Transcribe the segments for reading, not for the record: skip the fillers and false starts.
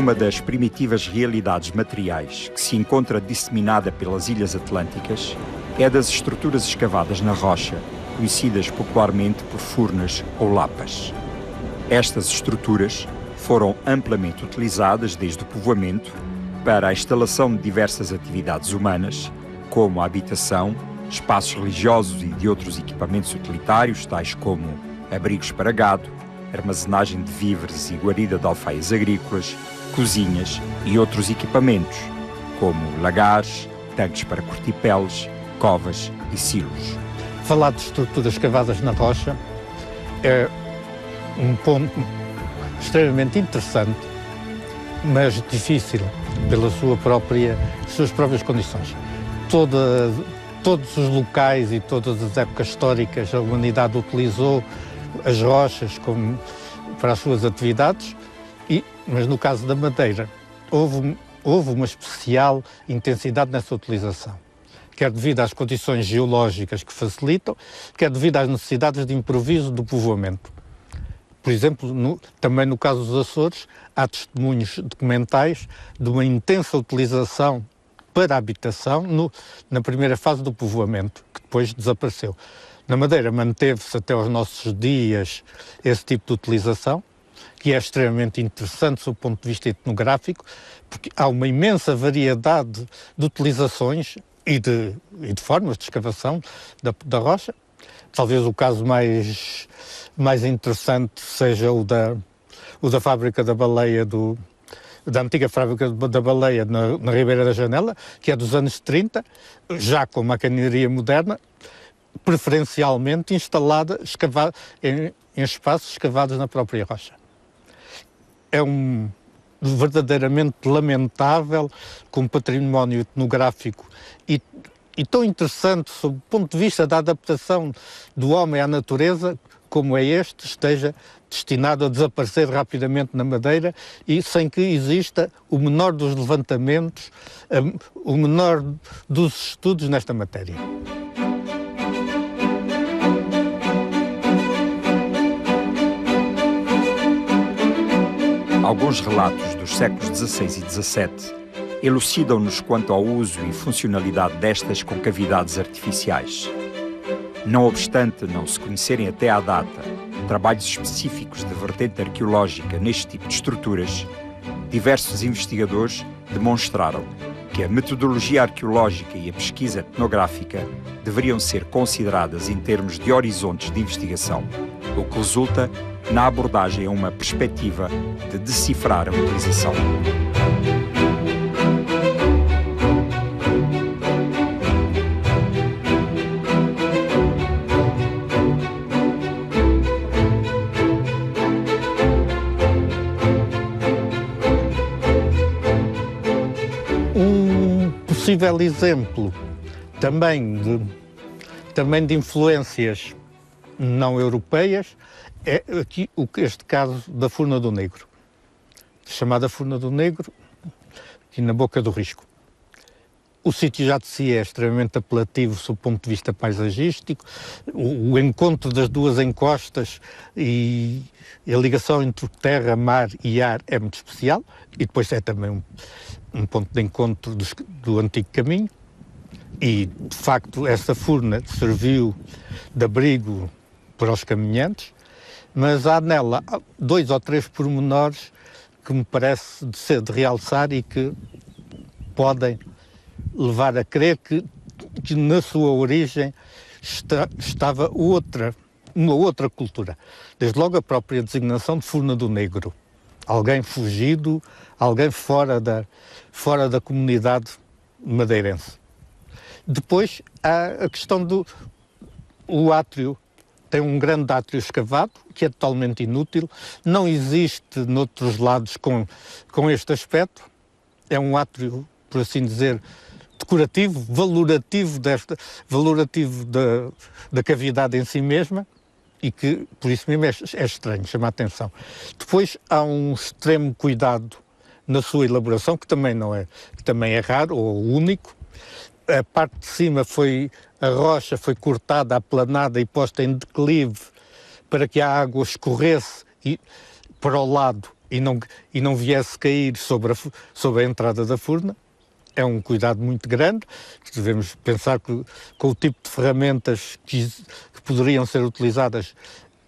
uma das primitivas realidades materiais que se encontra disseminada pelas ilhas atlânticas é a das estruturas escavadas na rocha, conhecidas popularmente por furnas ou lapas. Estas estruturas foram amplamente utilizadas desde o povoamento para a instalação de diversas atividades humanas, como a habitação, espaços religiosos e de outros equipamentos utilitários, tais como abrigos para gado, armazenagem de víveres e guarida de alfaias agrícolas, cozinhas e outros equipamentos, como lagares, tanques para curtir peles, covas e silos. Falar de estruturas escavadas na rocha é um ponto extremamente interessante, mas difícil pelas suas próprias condições. Todos os locais e todas as épocas históricas a humanidade utilizou as rochas para as suas atividades, mas no caso da madeira houve uma especial intensidade nessa utilização, quer devido às condições geológicas que facilitam, quer devido às necessidades de improviso do povoamento. Por exemplo, também no caso dos Açores, há testemunhos documentais de uma intensa utilização para a habitação na primeira fase do povoamento, que depois desapareceu. Na Madeira manteve-se até aos nossos dias esse tipo de utilização, que é extremamente interessante do ponto de vista etnográfico, porque há uma imensa variedade de utilizações e de formas de escavação da rocha. Talvez o caso mais interessante seja o da fábrica da baleia, da antiga fábrica da baleia na Ribeira da Janela, que é dos anos 30, já com maquinaria moderna, preferencialmente instalada em espaços escavados na própria rocha. É verdadeiramente lamentável que um património etnográfico e tão interessante sob o ponto de vista da adaptação do homem à natureza, como é este, esteja destinado a desaparecer rapidamente na Madeira e sem que exista o menor dos levantamentos, o menor dos estudos nesta matéria. Alguns relatos dos séculos XVI e XVII elucidam-nos quanto ao uso e funcionalidade destas concavidades artificiais. Não obstante não se conhecerem até à data trabalhos específicos de vertente arqueológica neste tipo de estruturas, diversos investigadores demonstraram que a metodologia arqueológica e a pesquisa etnográfica deveriam ser consideradas em termos de horizontes de investigação, o que resulta na abordagem a uma perspectiva de decifrar a utilização. Um possível exemplo também de influências não europeias é aqui este caso da Furna do Negro, chamada Furna do Negro, aqui na Boca do Risco. O sítio já de si é extremamente apelativo sob o ponto de vista paisagístico, o encontro das duas encostas e a ligação entre terra, mar e ar é muito especial, e depois é também um ponto de encontro do antigo caminho, e de facto essa furna serviu de abrigo para os caminhantes, mas há nela 2 ou 3 pormenores que me parece de realçar e que podem levar a crer que na sua origem estava uma outra cultura. Desde logo a própria designação de Furna do Negro. Alguém fugido, alguém fora da comunidade madeirense. Depois há a questão do átrio. Tem um grande átrio escavado, que é totalmente inútil, não existe noutros lados com este aspecto. É um átrio, por assim dizer, decorativo, valorativo da cavidade em si mesma, e que, por isso mesmo, é estranho, chama a atenção. Depois há um extremo cuidado na sua elaboração, que também é raro ou único. A parte de cima a rocha foi cortada, aplanada e posta em declive para que a água escorresse para o lado e não viesse cair sobre a entrada da furna. É um cuidado muito grande, devemos pensar que com o tipo de ferramentas que poderiam ser utilizadas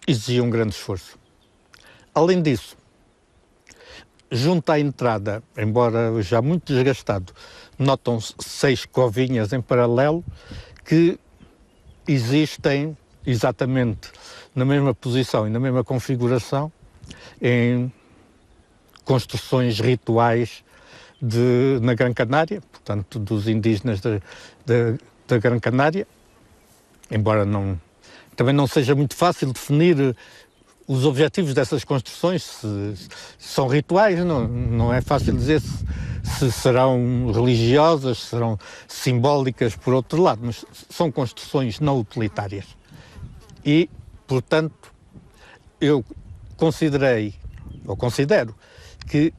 exigia um grande esforço. Além disso, junto à entrada, embora já muito desgastado, notam-se 6 covinhas em paralelo que existem exatamente na mesma posição e na mesma configuração em construções rituais na Gran Canária, portanto, dos indígenas da Gran Canária, embora também não seja muito fácil definir os objetivos dessas construções, se são rituais, não é fácil dizer se serão religiosas, se serão simbólicas por outro lado, mas são construções não utilitárias. E, portanto, eu considero que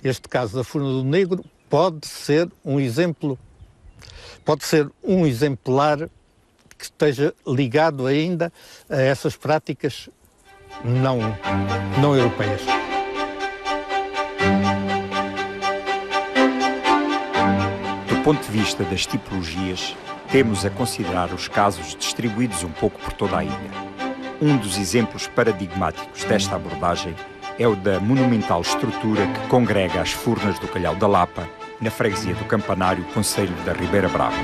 este caso da Furna do Negro pode ser um exemplar que esteja ligado ainda a essas práticas não europeias. Do ponto de vista das tipologias, temos a considerar os casos distribuídos um pouco por toda a ilha. Um dos exemplos paradigmáticos desta abordagem é o da monumental estrutura que congrega as furnas do Calhau da Lapa, na freguesia do Campanário, concelho da Ribeira Brava.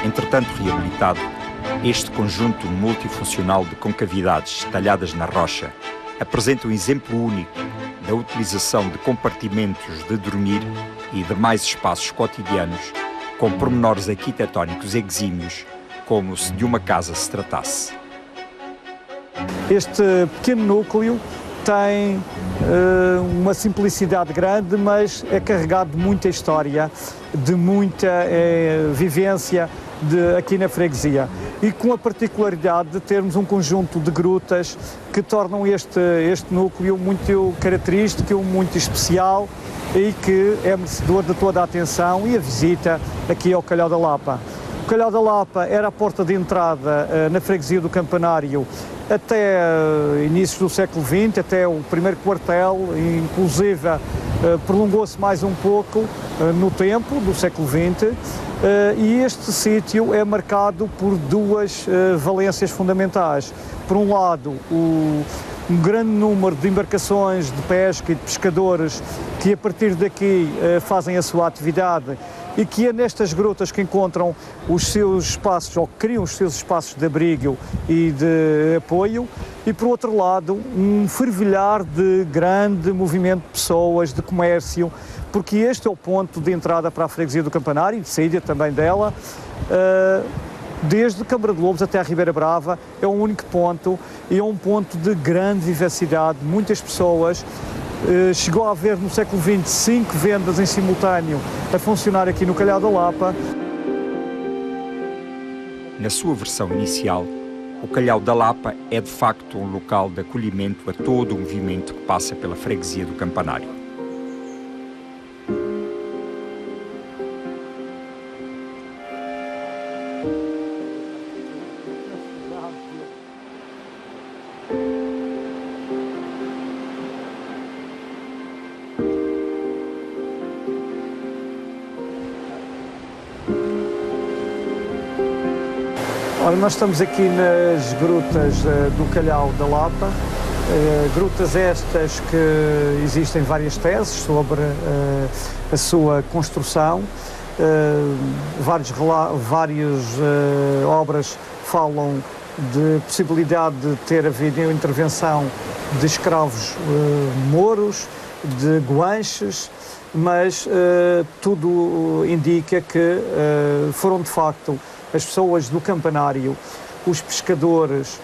Entretanto reabilitado, este conjunto multifuncional de concavidades talhadas na rocha apresenta um exemplo único da utilização de compartimentos de dormir e demais espaços cotidianos com pormenores arquitetónicos exímios, como se de uma casa se tratasse. Este pequeno núcleo tem uma simplicidade grande, mas é carregado de muita história, de muita vivência aqui na freguesia. E com a particularidade de termos um conjunto de grutas que tornam este núcleo muito característico, muito especial e que é merecedor de toda a atenção e a visita aqui ao Calhau da Lapa. O Calhau da Lapa era a porta de entrada na freguesia do Campanário até inícios do século XX, até o primeiro quartel, inclusive prolongou-se mais um pouco no tempo do século XX, e este sítio é marcado por duas valências fundamentais. Por um lado, um grande número de embarcações de pesca e de pescadores que a partir daqui fazem a sua atividade e que é nestas grutas que encontram os seus espaços, ou criam os seus espaços de abrigo e de apoio, e por outro lado um fervilhar de grande movimento de pessoas, de comércio, porque este é o ponto de entrada para a freguesia do Campanário e de saída também dela, desde Câmara de Lobos até a Ribeira Brava. É um único ponto e é um ponto de grande vivacidade, muitas pessoas. Chegou a haver no século XX 5 vendas em simultâneo a funcionar aqui no Calhau da Lapa. Na sua versão inicial, o Calhau da Lapa é de facto um local de acolhimento a todo o movimento que passa pela freguesia do Campanário. Ora, nós estamos aqui nas grutas do Calhau da Lapa, grutas estas que existem várias teses sobre a sua construção, várias obras falam de possibilidade de ter havido intervenção de escravos mouros, de guanches, mas tudo indica que foram de facto as pessoas do Campanário, os pescadores,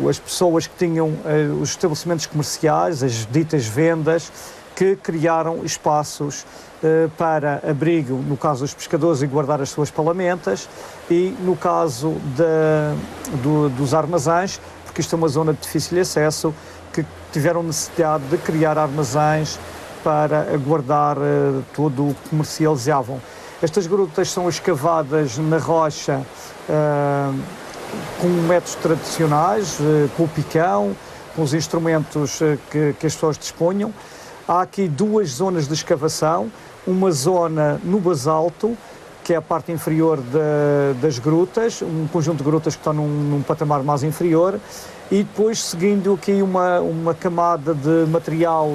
as pessoas que tinham os estabelecimentos comerciais, as ditas vendas, que criaram espaços para abrigo, no caso dos pescadores, e guardar as suas palamentas, e no caso dos armazéns, porque isto é uma zona de difícil acesso, que tiveram necessidade de criar armazéns para guardar tudo o que comercializavam. Estas grutas são escavadas na rocha com métodos tradicionais, com o picão, com os instrumentos que as pessoas dispunham. Há aqui duas zonas de escavação, uma zona no basalto, que é a parte inferior das grutas, um conjunto de grutas que estão num patamar mais inferior, e depois seguindo aqui uma camada de material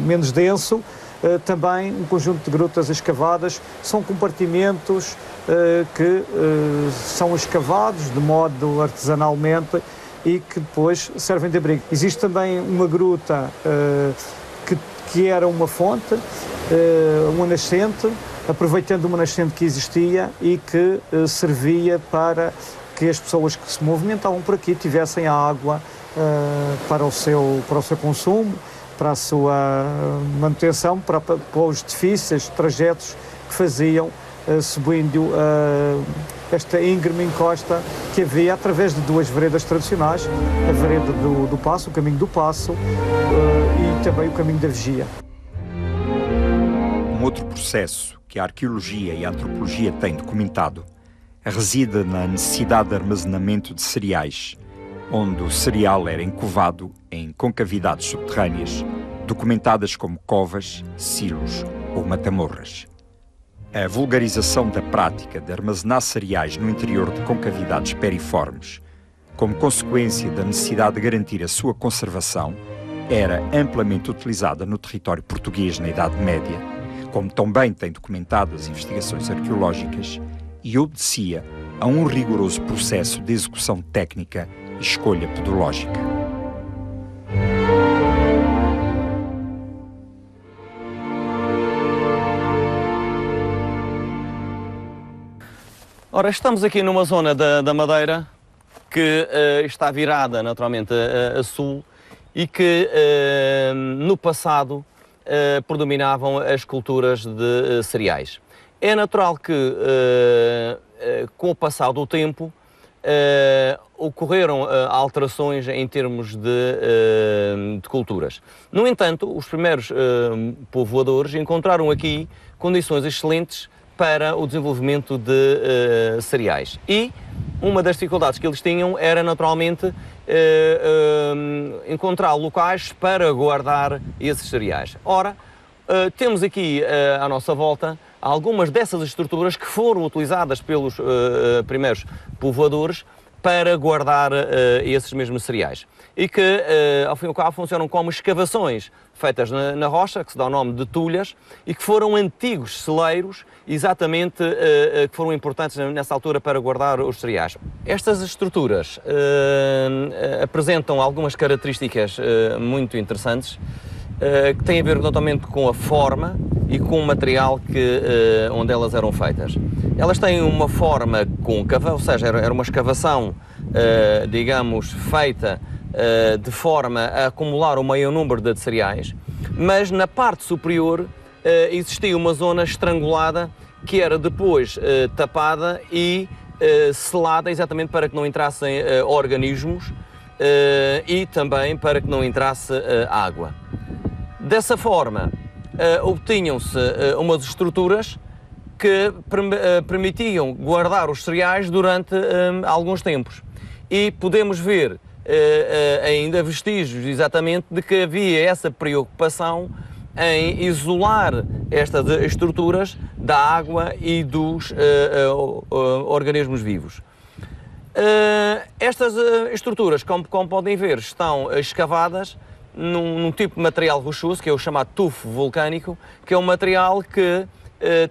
menos denso, também um conjunto de grutas escavadas. São compartimentos que são escavados de modo artesanalmente e que depois servem de abrigo. Existe também uma gruta que era uma fonte, uma nascente, aproveitando uma nascente que existia e que servia para que as pessoas que se movimentavam por aqui tivessem a água para o seu consumo, para a sua manutenção, para os difíceis trajetos que faziam subindo esta íngreme encosta que havia através de duas veredas tradicionais, a vereda do Paço, o caminho do Paço e também o caminho da Vigia. Um outro processo que a arqueologia e a antropologia têm documentado reside na necessidade de armazenamento de cereais, onde o cereal era encovado em concavidades subterrâneas, documentadas como covas, silos ou matamorras. A vulgarização da prática de armazenar cereais no interior de concavidades periformes, como consequência da necessidade de garantir a sua conservação, era amplamente utilizada no território português na Idade Média, como também têm documentado as investigações arqueológicas, e obedecia a um rigoroso processo de execução técnica e escolha pedológica. Ora, estamos aqui numa zona da Madeira que está virada naturalmente a sul e que no passado predominavam as culturas de cereais. É natural que com o passar do tempo ocorreram alterações em termos de culturas. No entanto, os primeiros povoadores encontraram aqui condições excelentes para o desenvolvimento de cereais. E uma das dificuldades que eles tinham era naturalmente encontrar locais para guardar esses cereais. Ora, temos aqui à nossa volta algumas dessas estruturas que foram utilizadas pelos primeiros povoadores para guardar esses mesmos cereais. E que, ao fim e ao cabo, funcionam como escavações feitas na rocha, que se dá o nome de tulhas, e que foram antigos celeiros, exatamente, que foram importantes nessa altura para guardar os cereais. Estas estruturas apresentam algumas características muito interessantes, que têm a ver totalmente com a forma e com o material onde elas eram feitas. Elas têm uma forma côncava, ou seja, era uma escavação, digamos, feita de forma a acumular o maior número de cereais, mas na parte superior existia uma zona estrangulada que era depois tapada e selada exatamente para que não entrassem organismos e também para que não entrasse água. Dessa forma, obtinham-se umas estruturas que permitiam guardar os cereais durante alguns tempos. E podemos ver ainda vestígios exatamente de que havia essa preocupação em isolar estas estruturas da água e dos organismos vivos. Estas estruturas, como podem ver, estão escavadas num tipo de material rochoso, que é o chamado tufo vulcânico, que é um material que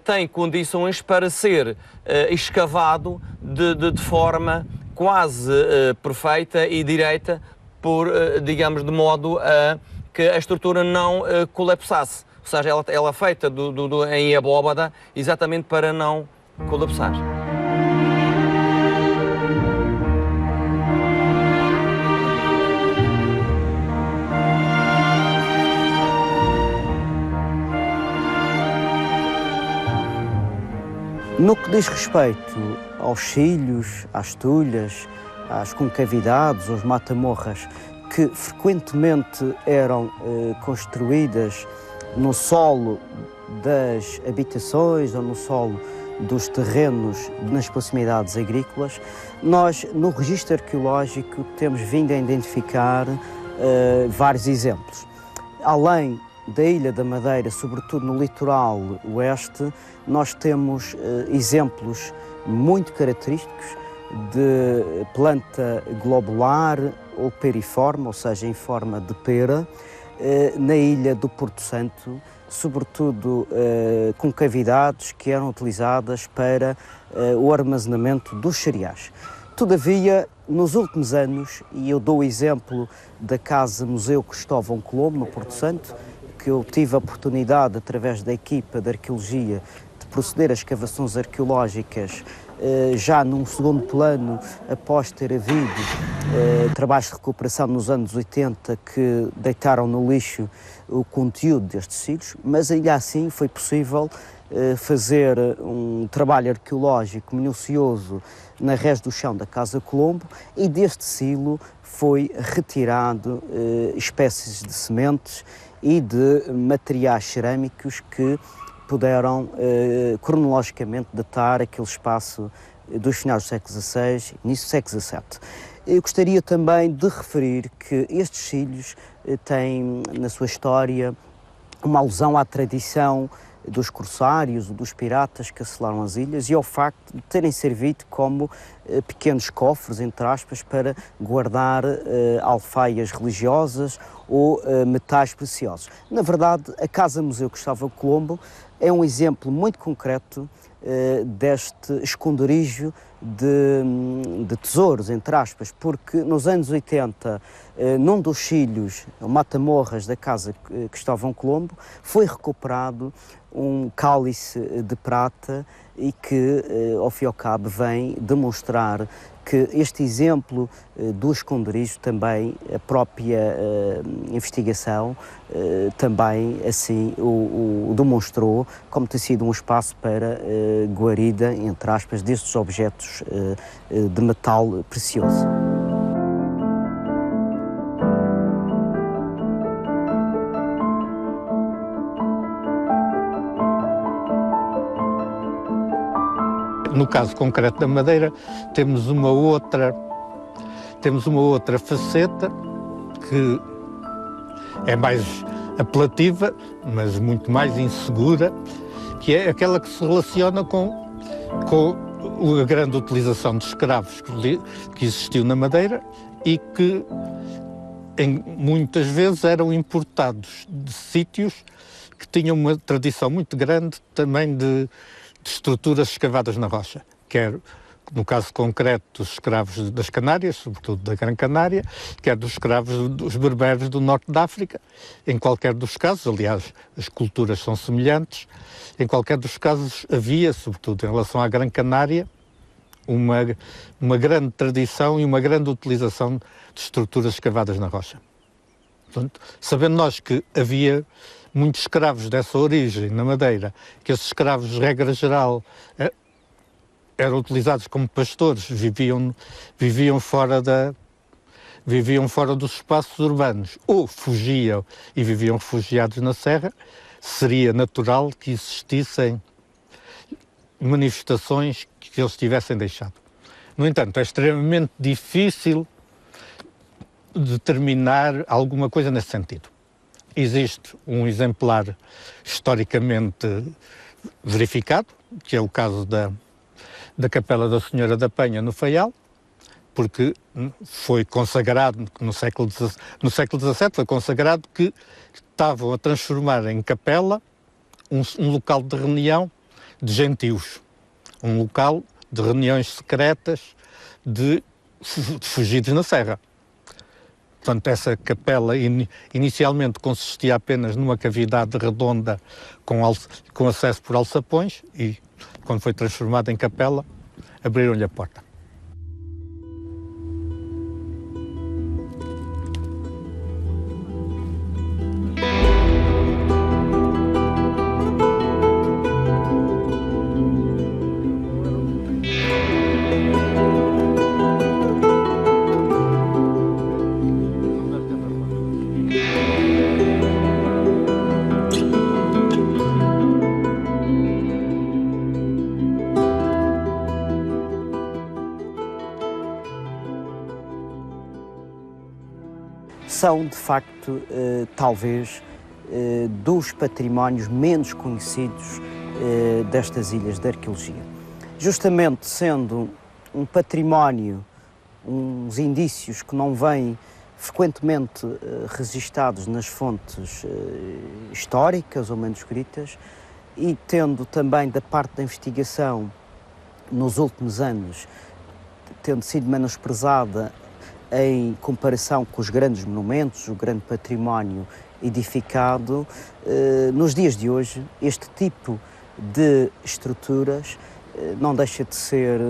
tem condições para ser escavado de forma quase perfeita e direita, digamos, de modo a que a estrutura não colapsasse. Ou seja, ela é feita em abóbada exatamente para não colapsar. No que diz respeito aos silhos, às tulhas, às concavidades, aos matamorras, que frequentemente eram construídas no solo das habitações ou no solo dos terrenos nas proximidades agrícolas, nós no registro arqueológico temos vindo a identificar vários exemplos. Além da Ilha da Madeira, sobretudo no litoral oeste, nós temos exemplos muito característicos de planta globular ou periforme, ou seja, em forma de pera, na ilha do Porto Santo, sobretudo com cavidades que eram utilizadas para o armazenamento dos cereais. Todavia, nos últimos anos, e eu dou o exemplo da Casa Museu Cristóvão Colombo, no Porto Santo, que eu tive a oportunidade, através da equipa de arqueologia, de proceder a escavações arqueológicas já num segundo plano, após ter havido trabalhos de recuperação nos anos 80 que deitaram no lixo o conteúdo destes sítios, mas ainda assim foi possível fazer um trabalho arqueológico minucioso na rés do chão da Casa Colombo, e deste silo foi retirado espécies de sementes e de materiais cerâmicos que puderam cronologicamente datar aquele espaço dos finais do século XVI, início do século XVII. Eu gostaria também de referir que estes sílios têm na sua história uma alusão à tradição dos corsários, dos piratas que assolaram as ilhas, e ao facto de terem servido como pequenos cofres, entre aspas, para guardar alfaias religiosas ou metais preciosos. Na verdade, a Casa Museu Cristóvão Colombo é um exemplo muito concreto deste esconderijo de tesouros, entre aspas, porque nos anos 80, num dos sílios, o Mata-Morras da Casa Cristóvão Colombo, foi recuperado um cálice de prata e que, ao fim e ao cabo, vem demonstrar que este exemplo do esconderijo também, a própria investigação, também assim o demonstrou como ter sido um espaço para guarida, entre aspas, destes objetos de metal precioso. No caso concreto da Madeira, temos uma outra faceta que é mais apelativa, mas muito mais insegura, que é aquela que se relaciona com a grande utilização de escravos que existiu na Madeira e que muitas vezes eram importados de sítios que tinham uma tradição muito grande também de estruturas escavadas na rocha, quer no caso concreto dos escravos das Canárias, sobretudo da Gran Canária, quer dos escravos dos berberes do norte da África. Em qualquer dos casos, aliás, as culturas são semelhantes, em qualquer dos casos havia, sobretudo em relação à Gran Canária, uma grande tradição e uma grande utilização de estruturas escavadas na rocha. Portanto, sabendo nós que havia muitos escravos dessa origem na Madeira, que esses escravos, regra geral, eram utilizados como pastores, viviam fora dos espaços urbanos, ou fugiam e viviam refugiados na serra, seria natural que existissem manifestações que eles tivessem deixado. No entanto, é extremamente difícil determinar alguma coisa nesse sentido. Existe um exemplar historicamente verificado, que é o caso da Capela da Senhora da Penha, no Faial, porque foi consagrado no século XVII, foi consagrado que estavam a transformar em capela um local de reunião de gentios, um local de reuniões secretas de fugidos na serra. Portanto, essa capela inicialmente consistia apenas numa cavidade redonda com acesso por alçapões e, quando foi transformada em capela, abriram-lhe a porta. são de facto, talvez, dos patrimónios menos conhecidos destas ilhas de arqueologia. Justamente sendo um património, uns indícios que não vêm frequentemente registados nas fontes históricas ou manuscritas, e tendo também da parte da investigação, nos últimos anos, tendo sido menosprezada em comparação com os grandes monumentos, o grande património edificado, nos dias de hoje, este tipo de estruturas não deixa de ser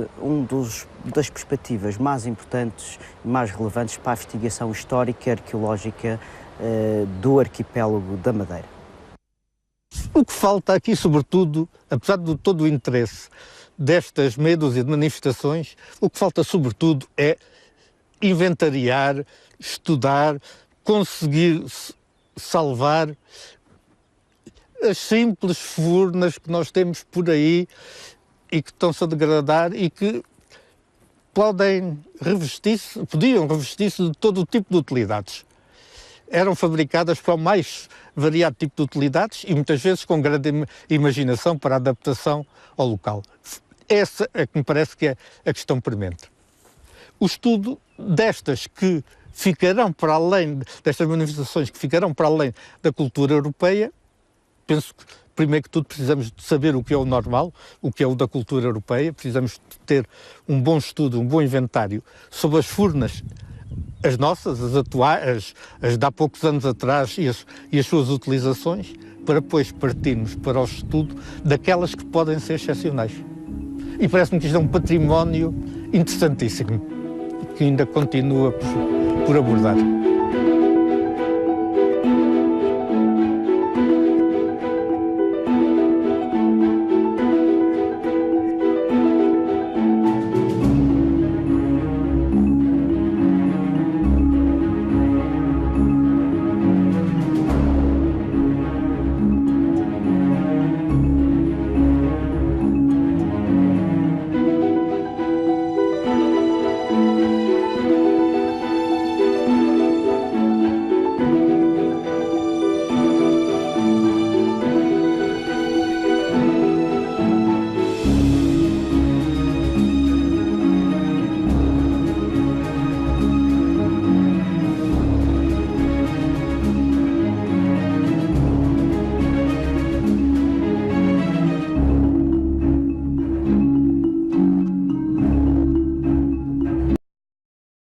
das perspectivas mais importantes e mais relevantes para a investigação histórica e arqueológica do arquipélago da Madeira. O que falta aqui, sobretudo, apesar de todo o interesse destas meia dúzia de manifestações, o que falta, sobretudo, é inventariar, estudar, conseguir salvar as simples furnas que nós temos por aí e que estão-se a degradar e que podiam revestir-se de todo o tipo de utilidades. Eram fabricadas para o mais variado tipo de utilidades e muitas vezes com grande imaginação para a adaptação ao local. Essa é que me parece que é a questão premente. O estudo destas que ficarão para além, destas manifestações que ficarão para além da cultura europeia, penso que, primeiro que tudo, precisamos de saber o que é o normal, o que é o da cultura europeia, precisamos de ter um bom estudo, um bom inventário sobre as furnas, as nossas, as atuais, as de há poucos anos atrás e as suas utilizações, para depois partirmos para o estudo daquelas que podem ser excepcionais. E parece-me que isto é um património interessantíssimo, que ainda continua por abordar.